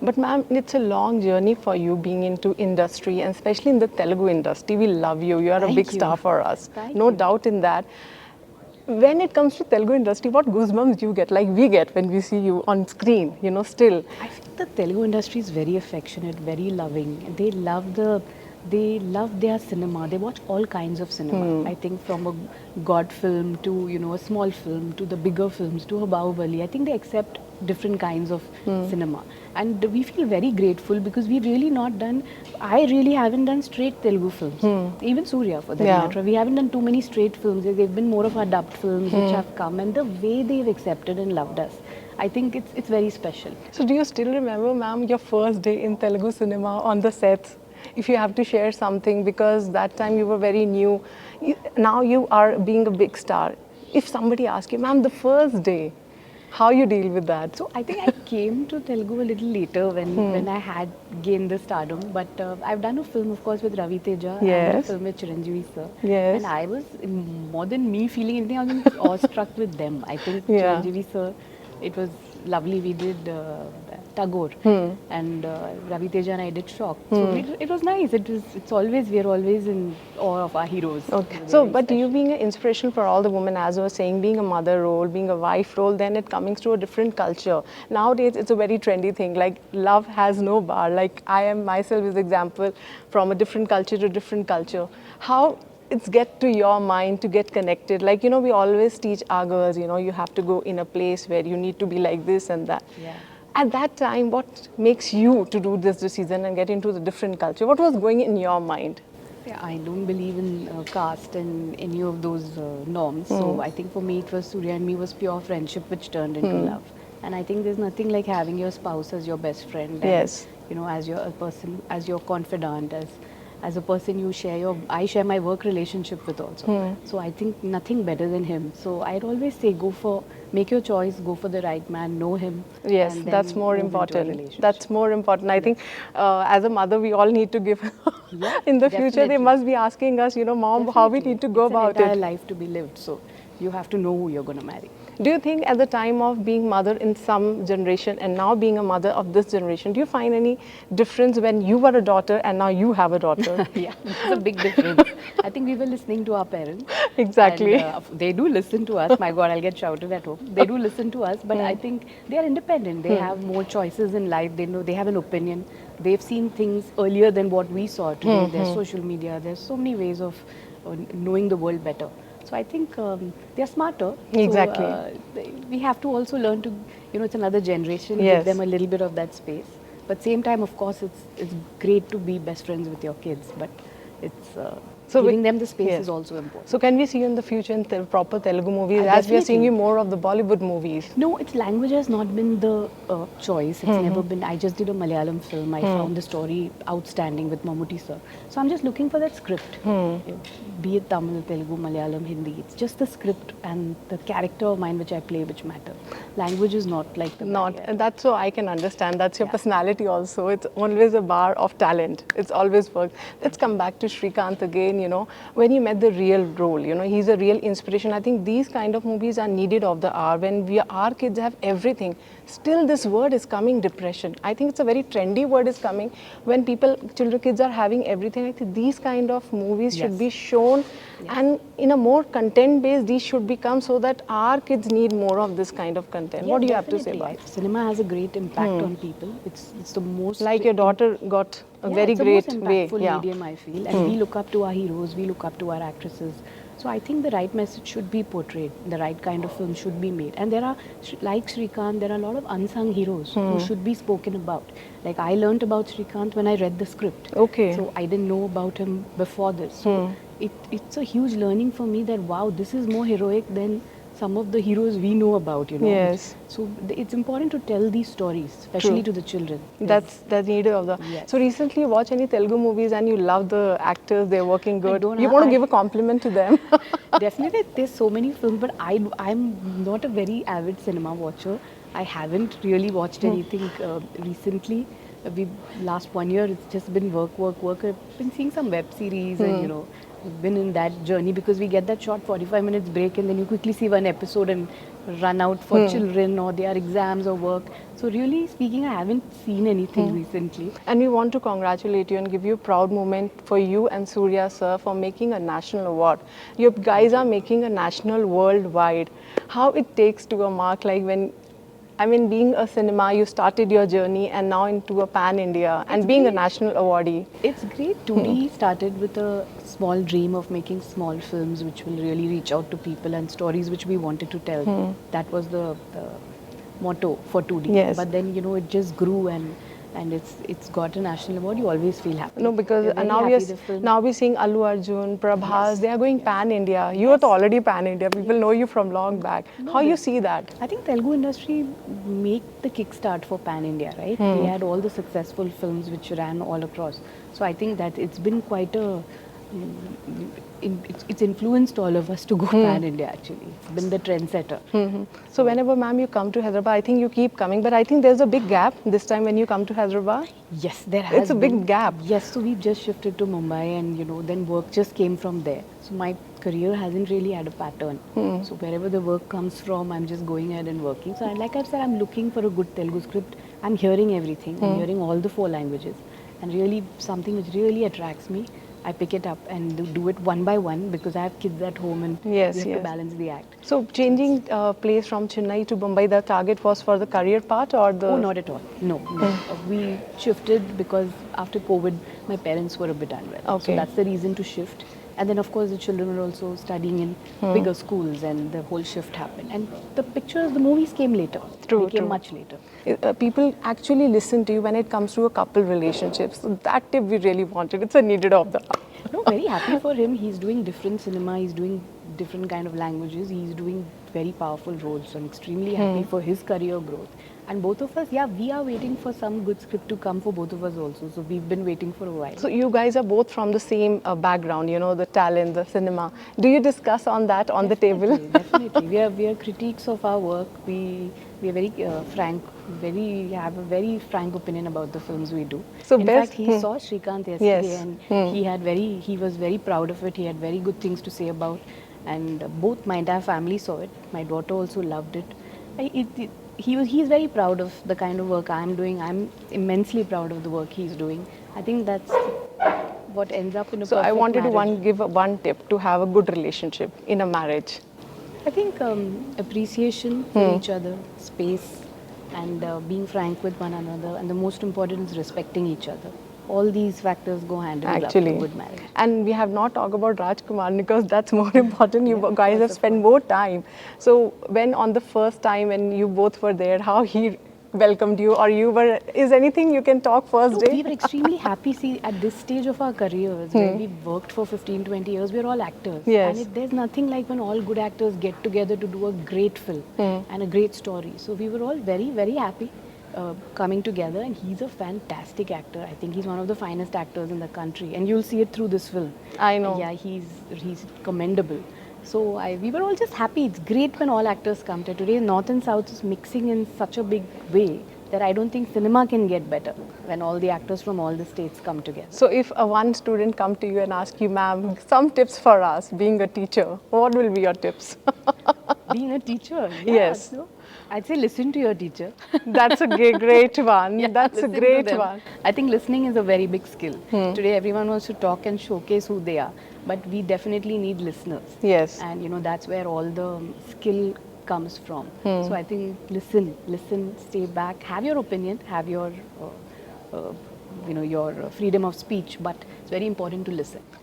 But ma'am, it's a long journey for you being into industry, and especially in the Telugu industry. We love you. You are a Thank big you. star for us. Thank No you. doubt in that. When it comes to Telugu industry, what goosebumps you get, like we get when we see you on screen, still? I feel the Telugu industry is very affectionate, very loving. They love their cinema. They watch all kinds of cinema. I think from a God film to a small film to the bigger films to a Bahubali. I think they accept different kinds of cinema, and we feel very grateful because we've really not done. I really haven't done straight Telugu films. Even Surya, for that Yeah. matter, we haven't done too many straight films. They've been more of our dubbed films which have come, and the way they've accepted and loved us, I think it's very special. So do you still remember, ma'am, your first day in Telugu cinema on the sets? If you have to share something, because that time you were very new. Now you are being a big star. If somebody asks you, ma'am, the first day, how you deal with that? So I think I came to Telugu a little later when I had gained the stardom. But I've done a film, of course, with Ravi Teja and a Yes. film with Chiranjeevi sir. Yes. And I was, more than me feeling anything, I was awestruck with them. I think Yeah. Chiranjeevi sir, it was lovely. We did Tagore, and Ravi Teja and I did Shock. So it was nice. We're always in awe of our heroes. Okay. They're So, very but special. you being an inspiration for all the women, as I was saying, being a mother role, being a wife role, then it comes to a different culture. Nowadays, it's a very trendy thing. Like love has no bar. Like I am myself is example from a different culture to different culture. How it's get to your mind to get connected. Like we always teach our girls. You have to go in a place where you need to be like this and that. Yeah. At that time, what makes you to do this decision and get into the different culture? What was going in your mind? Yeah, I don't believe in caste and any of those norms. So I think for me, it was Surya and me was pure friendship, which turned into love. And I think there's nothing like having your spouse as your best friend. And, Yes. as your person, as your confidant, as a person I share my work relationship with also. So I think nothing better than him. So I'd always say make your choice, go for the right man, know him. Yes, and then that's more move into a important. relationship. That's more important. I think as a mother, we all need to give. Yeah, In the future, they definitely. must be asking us, mom, how we Definitely. need to go It's about an entire it. life to be lived. So you have to know who you're going to marry. Do you think at the time of being mother in some generation and now being a mother of this generation, do you find any difference when you were a daughter and now you have a daughter? Yeah, it's a big difference. I think we were listening to our parents. Exactly. And, they do listen to us. My God, I'll get shouted at home. They do listen to us, but I think they are independent. They have more choices in life. They know they have an opinion. They've seen things earlier than what we saw today. There's social media. There's so many ways of knowing the world better. So I think they're smarter. Exactly. So, we have to also learn to, it's another generation. Yes. Give them a little bit of that space. But same time, of course, it's great to be best friends with your kids. But it's So giving we- them the space yes. is also important. So can we see you in the future in proper Telugu movies, as we are seeing Definitely. you more of the Bollywood movies? No, its language has not been the choice. It's never been. I just did a Malayalam film. I found the story outstanding with Mammootty sir. So I'm just looking for that script. Be it Tamil, Telugu, Malayalam, Hindi. It's just the script and the character of mine which I play which matter. Language is not like the Not, barrier. and that's so I can understand. That's your Yeah. personality also. It's always a bar of talent. It's always worked. Let's come back to Srikanth again. When you met the real role, he's a real inspiration. I think these kind of movies are needed of the hour when our kids have everything. Still, this word is coming, depression. I think it's a very trendy word is coming when kids are having everything. I think these kind of movies should Yes. be shown, and in a more content based, these should become so that our kids need more of this kind of content. Yeah, What do you have to say definitely. about it? Cinema has a great impact on people. It's the most Like your daughter got a Yeah, very it's great the most way. impactful Yeah. medium, I feel, and we look up to our heroes, we look up to our actresses. So I think the right message should be portrayed, the right kind of film should be made, and there are, like Srikanth, there are a lot of unsung heroes who should be spoken about. Like I learnt about Srikanth when I read the script. Okay. So I didn't know about him before this. So it's a huge learning for me that wow, this is more heroic than some of the heroes we know about. Yes. So it's important to tell these stories, especially True. to the children. That's needed of the. Yes. So recently, you watch any Telugu movies and you love the actors? They're working good. don't You know. want to give a compliment to them? Definitely, there's so many films, but I'm not a very avid cinema watcher. I haven't really watched anything recently. Last 1 year, it's just been work. I've been seeing some web series and, been in that journey because we get that short 45 minutes break and then you quickly see one episode and run out for children or their exams or work. So really speaking, I haven't seen anything recently. And we want to congratulate you and give you a proud moment for you and Surya sir for making a national award. You guys are making a national worldwide. How it takes to a mark like when, I mean, being a cinema, you started your journey and now into a pan India and being a national awardee. It's great. 2D started with a small dream of making small films which will really reach out to people and stories which we wanted to tell. That was the motto for 2D. Yes. But then, it just grew and it's got a national award. You always feel happy. No, because You're very now happy the film. now we're seeing Allu Arjun, Prabhas, they are going pan India. You are already pan India. People know you from long back. How you see that? I think Telugu industry make the kickstart for Pan India, right? We had all the successful films which ran all across. So I think that it's been quite a it's influenced all of us to go pan India actually. It's been the trendsetter. So whenever, ma'am, you come to Hyderabad, I think you keep coming, but I think there's a big gap this time when you come to Hyderabad. Yes, there has It's a big been. gap. Yes, so we've just shifted to Mumbai and then work just came from there. So my career hasn't really had a pattern. So wherever the work comes from, I'm just going ahead and working. So like I said, I'm looking for a good Telugu script. I'm hearing everything. I'm hearing all the 4 languages. And really something which really attracts me, I pick it up and do it one by one because I have kids at home and Yes, we have yes. to balance the act. So changing place from Chennai to Mumbai, the target was for the career part or the... Oh, not at all. No. We shifted because after COVID, my parents were a bit unwell. Okay. So that's the reason to shift. And then, of course, the children were also studying in bigger schools and the whole shift happened. And the movies came later. True, They came true. much later. People actually listen to you when it comes to a couple relationships. So that tip we really wanted. It's a needed of the hour. No, very happy for him. He's doing different cinema. He's doing different kind of languages. He's doing very powerful roles. So I'm extremely happy for his career growth. And both of us, we are waiting for some good script to come for both of us also. So we've been waiting for a while. So you guys are both from the same background, the talent, the cinema. Do you discuss on that on the table? Definitely. We are critiques of our work. We are very frank. Have a very frank opinion about the films we do. So in best- fact, he saw Shrikant yesterday, Yes. and he was very proud of it. He had very good things to say about, and both my entire family saw it. My daughter also loved it. He's very proud of the kind of work I'm doing. I'm immensely proud of the work he's doing. I think that's what ends up in a So I perfect wanted marriage. to give one tip to have a good relationship in a marriage. I think appreciation for each other, space, and being frank with one another, and the most important is respecting each other. All these factors go hand in glove Actually. for good marriage. And we have not talked about Rajkumar because that's more important. You guys have spent more time. So when on the first time when you both were there, how he welcomed you or you were, is anything you can talk first No, day? we were extremely happy. See, at this stage of our careers, when we've worked for 15, 20 years, we're all actors. Yes. And there's nothing like when all good actors get together to do a great film and a great story. So we were all very, very happy coming together. And he's a fantastic actor. I think he's one of the finest actors in the country. And you'll see it through this film. I know. Yeah, he's commendable. So we were all just happy. It's great when all actors come to today. North and South is mixing in such a big way that I don't think cinema can get better when all the actors from all the states come together. So if one student come to you and ask you, ma'am, some tips for us being a teacher, what will be your tips? Being a teacher, Yes. So I'd say listen to your teacher. That's a great one. Yeah, That's a listen to great them. one. I think listening is a very big skill. Today everyone wants to talk and showcase who they are, but we definitely need listeners. Yes. And that's where all the skill comes from. So I think listen, stay back, have your opinion, have your your freedom of speech, but it's very important to listen.